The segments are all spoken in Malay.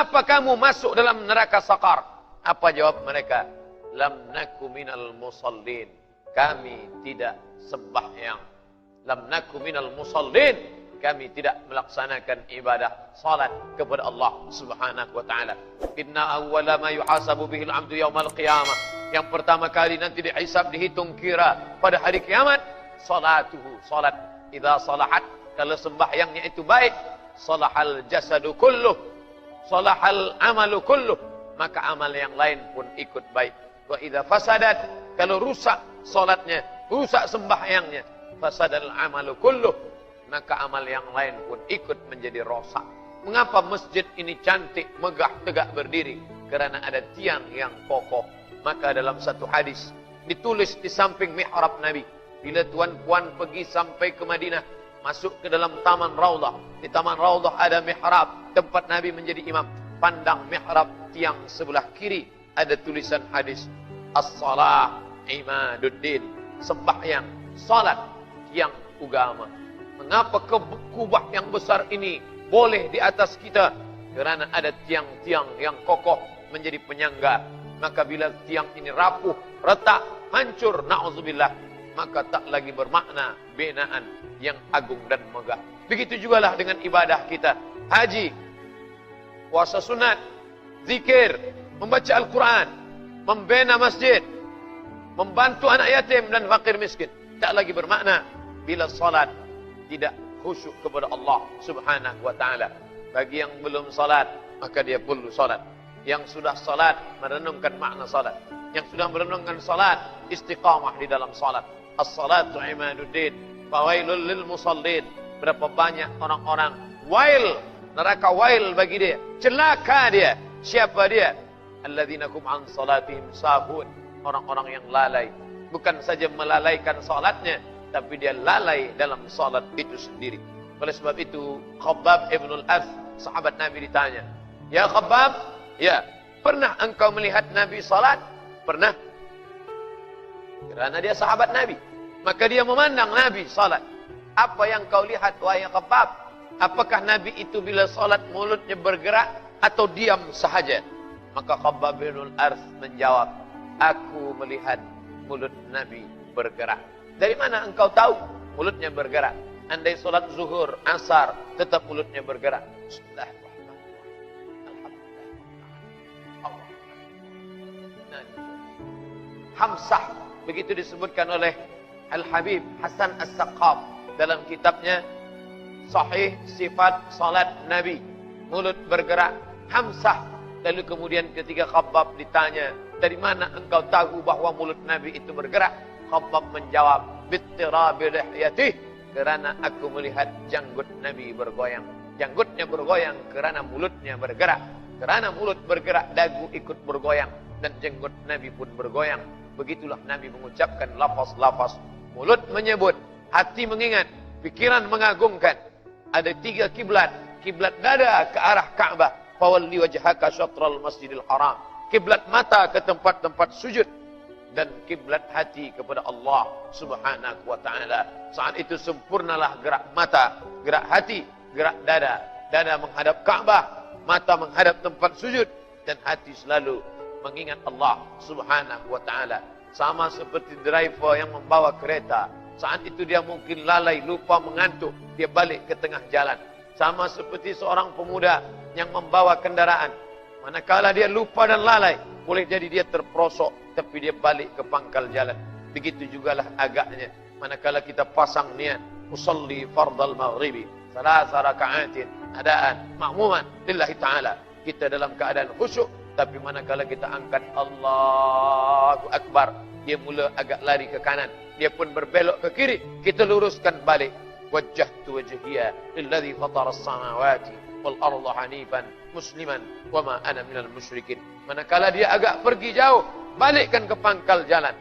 mengapa kamu masuk dalam neraka sakar? Apa jawab mereka? Lam naku minal musallin. Kami tidak sembahyang. Lam naku minal musallin. Kami tidak melaksanakan ibadah salat kepada Allah Subhanahu wa taala. Inna awwala ma yuhasabu bihi al-'abdu yaumal qiyamah. Yang pertama kali nanti dihisab, dihitung kira pada hari kiamat, salatuhu, salat. Idza salahat, kalau sembahyangnya itu baik, salahal jasadu kulluh, salahal amalu kulluh, maka amal yang lain pun ikut baik. Wa idza fasadat, kalau rusak salatnya, rusak sembahyangnya, fasadal amalu kulluh, maka amal yang lain pun ikut menjadi rosak. Mengapa masjid ini cantik, megah, tegak berdiri? Karena ada tiang yang kokoh. Maka dalam satu hadis ditulis di samping mihrab Nabi, bila tuan-puan pergi sampai ke Madinah, masuk ke dalam taman Raudhah. Di taman Raudhah ada mihrab, tempat Nabi menjadi imam. Pandang mihrab, tiang sebelah kiri ada tulisan hadis, as-salah imaduddin, sembahyang, salat, tiang agama. Mengapa kubah yang besar ini boleh di atas kita? Kerana ada tiang-tiang yang kokoh menjadi penyangga. Maka bila tiang ini rapuh, retak, hancur, na'udzubillah, maka tak lagi bermakna binaan yang agung dan megah. Begitu jugalah dengan ibadah kita. Haji, puasa sunat, zikir, membaca Al-Quran, membina masjid, membantu anak yatim dan fakir miskin. Tak lagi bermakna bila salat tidak khusyuk kepada Allah Subhanahu wa taala. Bagi yang belum salat, maka dia perlu salat. Yang sudah salat, merenungkan makna salat. Yang sudah merenungkan salat, istiqamah di dalam salat. As-salatu imaduddin, fawailul lil musallin. Berapa banyak orang-orang wail, neraka wail bagi dia, celaka dia. Siapa dia? Alladzina hum an salatihim sahun. Orang-orang yang lalai, bukan saja melalaikan salatnya, tapi dia lalai dalam salat itu sendiri. Oleh sebab itu, Khabbab ibn al-Ath, sahabat Nabi, ditanya, "Ya Khabbab, ya, pernah engkau melihat Nabi salat?" Pernah. Kerana dia sahabat Nabi, maka dia memandang Nabi salat. Apa yang kau lihat, wahai Khabbab? Apakah Nabi itu bila salat mulutnya bergerak atau diam sahaja? Maka Khabbab ibn al-Ath menjawab, "Aku melihat mulut Nabi bergerak." Dari mana engkau tahu mulutnya bergerak? Andai solat zuhur, asar, tetap mulutnya bergerak. Bismillahirrahmanirrahim. Alhamdulillah. Hamsah, begitu disebutkan oleh Al-Habib Hasan As-Saqaf dalam kitabnya Sahih Sifat Salat Nabi. Mulut bergerak, hamsah. Lalu kemudian ketika Khabbab ditanya, dari mana engkau tahu bahawa mulut Nabi itu bergerak? Khabbab menjawab, bittirabi lihyatih, kerana aku melihat janggut Nabi bergoyang. Janggutnya bergoyang kerana mulutnya bergerak. Kerana mulut bergerak, dagu ikut bergoyang, dan janggut Nabi pun bergoyang. Begitulah Nabi mengucapkan lafaz-lafaz. Mulut menyebut, hati mengingat, pikiran mengagungkan. Ada 3 kiblat. Kiblat dada ke arah Ka'bah, fawalli wajhaka syatral masjidil haram. Kiblat mata ke tempat-tempat sujud, dan kiblat hati kepada Allah Subhanahu wa taala. Saat itu sempurnalah gerak mata, gerak hati, gerak dada. Dada menghadap Ka'bah, mata menghadap tempat sujud, dan hati selalu mengingat Allah Subhanahu wa taala. Sama seperti driver yang membawa kereta. Saat itu dia mungkin lalai, lupa, mengantuk, dia balik ke tengah jalan. Sama seperti seorang pemuda yang membawa kendaraan. Manakala dia lupa dan lalai, boleh jadi dia terperosok, tapi dia balik ke pangkal jalan. Begitu jugalah agaknya manakala kita pasang niat usalli fardal maghribi salasa raka'atin adaan ma'muman lillahi ta'ala, kita dalam keadaan khusyuk. Tapi manakala kita angkat Allahu Akbar, dia mula agak lari ke kanan, dia pun berbelok ke kiri, kita luruskan balik. Wajjahtu wajhiya lilladzi fatara as-samawati wal arda hanifan musliman wa ma ana minal musyrikin. Manakala dia agak pergi jauh, balikkan ke pangkal jalan.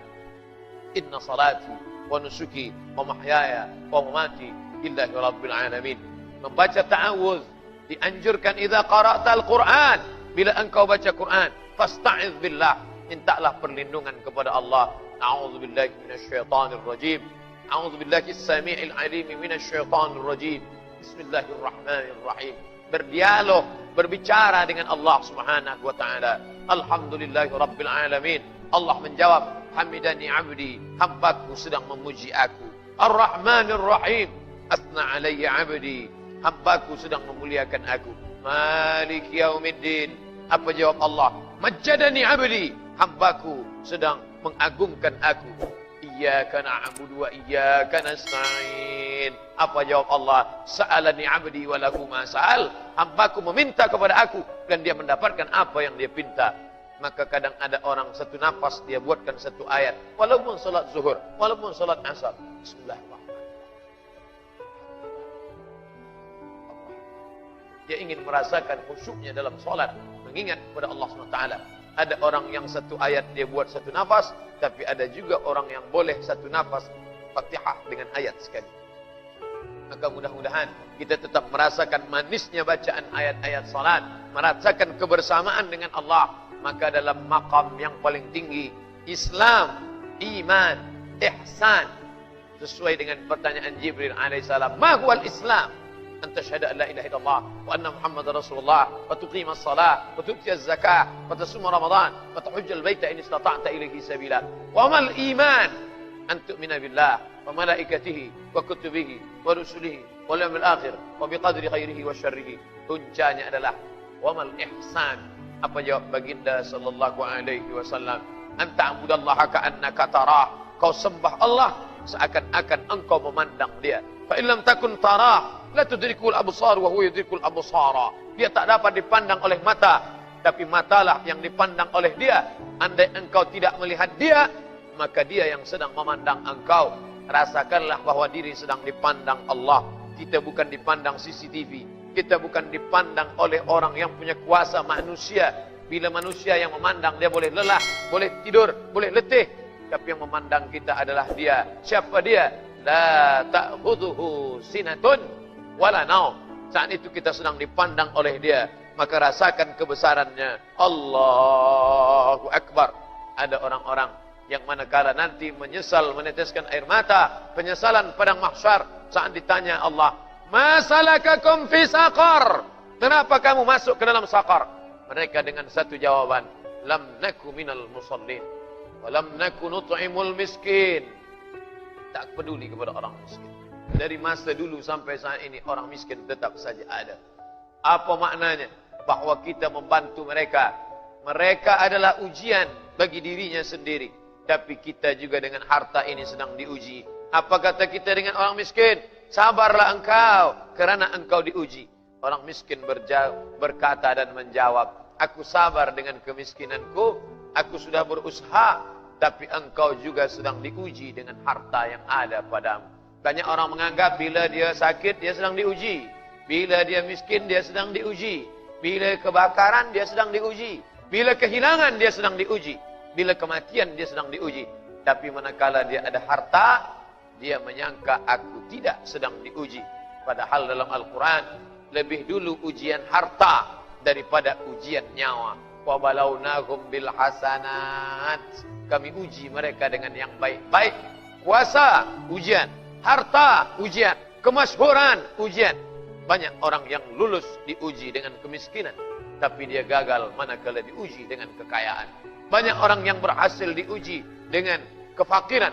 Inna salati wa nusuki wa mahyaya wa mamati lillahi rabbil alamin. Membaca ta'awuz dianjurkan idza qara'ta al-Qur'an. Bila engkau baca Quran, fasta'iz billah, mintalah perlindungan kepada Allah. A'udzubillahi minasyaitonir rajim. A'udzubillahi as-sami'il 'alim minasyaitonir rajim. Bismillahirrahmanirrahim. Berdialog berbicara dengan Allah Subhanahu wa taala. Alhamdulillahi rabbil alamin. Allah menjawab, hamidani abdi, hambaku sedang memuji aku. Ar-Rahmanir Rahim, asna alayya abdi, hambaku sedang memuliakan aku. Malik yaumiddin, apa jawab Allah? Majjadani abdi, hambaku sedang mengagungkan aku. Iyyaka na'budu wa iyyaka nasta'in. Apa jawab Allah? Sa'alani 'abdi wa lahu ma sa'al. Hambaku meminta kepada aku dan dia mendapatkan apa yang dia pinta. Maka kadang ada orang satu nafas dia buatkan satu ayat, walaupun salat zuhur, walaupun salat asar. Bismillahirrahmanirrahim. Dia ingin merasakan khusyuknya dalam salat, mengingat kepada Allah SWT. Ada orang yang satu ayat dia buat satu nafas, tapi ada juga orang yang boleh satu nafas Fatihah dengan ayat sekali. Maka mudah-mudahan kita tetap merasakan manisnya bacaan ayat-ayat salat, merasakan kebersamaan dengan Allah. Maka dalam maqam yang paling tinggi, Islam, iman, ihsan, sesuai dengan pertanyaan Jibril alaihissalam, ma huwal Islam? أن تشهد أن لا إله إلا الله وأن محمد رسول الله وتقيم الصلاة وتؤتي الزكاة وتصوم رمضان وتحج البيت إن استطعت إليه سبيلا وما الإيمان أن تؤمن بالله وملائكته وكتبه ورسله واليوم الآخر وبقدر خيره وشره. Puncanya adalah wamal ihsan. Apa jawab baginda sallallahu alaihi wasallam? An ta'budallaha ka'annaka tarah. Kau sembah Allah seakan-akan engkau memandang dia. Fa in lam takun tarah la tudrikul absar wa huwa yudrikul absara. Dia tak dapat dipandang oleh mata, tapi matalah yang dipandang oleh dia. Andai engkau tidak melihat dia, maka dia yang sedang memandang engkau. Rasakanlah bahwa diri sedang dipandang Allah. Kita bukan dipandang CCTV. Kita bukan dipandang oleh orang yang punya kuasa manusia. Bila manusia yang memandang, dia boleh lelah, boleh tidur, boleh letih. Tapi yang memandang kita adalah dia. Siapa dia? La ta'khudhuhu sinatun wala naum. Saat itu kita sedang dipandang oleh dia. Maka rasakan kebesarannya. Allahu Akbar. Ada orang-orang yang manakala nanti menyesal meneteskan air mata, penyesalan padang mahsyar saat ditanya Allah, ma salakakum fi saqar? Kenapa kamu masuk ke dalam saqar? Mereka dengan satu jawaban, lam naku minal musallin wa lam naku nut'imul miskin. Tak peduli kepada orang miskin. Dari masa dulu sampai saat ini orang miskin tetap saja ada. Apa maknanya? Bahwa kita membantu mereka. Mereka adalah ujian bagi dirinya sendiri. Tapi kita juga dengan harta ini sedang diuji. Apa kata kita dengan orang miskin? Sabarlah engkau, kerana engkau diuji. Orang miskin berkata dan menjawab, aku sabar dengan kemiskinanku, aku sudah berusaha, tapi engkau juga sedang diuji dengan harta yang ada padamu. Banyak orang menganggap bila dia sakit, dia sedang diuji. Bila dia miskin, dia sedang diuji. Bila kebakaran, dia sedang diuji. Bila kehilangan, dia sedang diuji. Bila kematian, dia sedang diuji. Tapi manakala dia ada harta, dia menyangka aku tidak sedang diuji. Padahal dalam Al-Quran, lebih dulu ujian harta daripada ujian nyawa. Wa balawnahum bil hasanat. Kami uji mereka dengan yang baik-baik. Kuasa, ujian. Harta, ujian. Kemasyhuran, ujian. Banyak orang yang lulus diuji dengan kemiskinan, tapi dia gagal manakala diuji dengan kekayaan. Banyak orang yang berhasil diuji dengan kefakiran,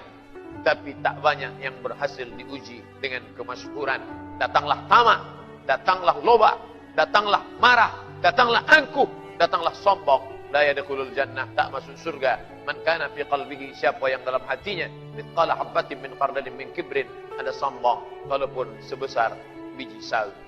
tapi tak banyak yang berhasil diuji dengan kemasyhuran. Datanglah tamak, datanglah loba, datanglah marah, datanglah angkuh, datanglah sombong. La yadkhulul jannah, tak masuk surga. Man kana fi qalbihi, siapa yang dalam hatinya mithqala habatin min khardalin min kibrin, ada sombong walaupun sebesar biji sawi.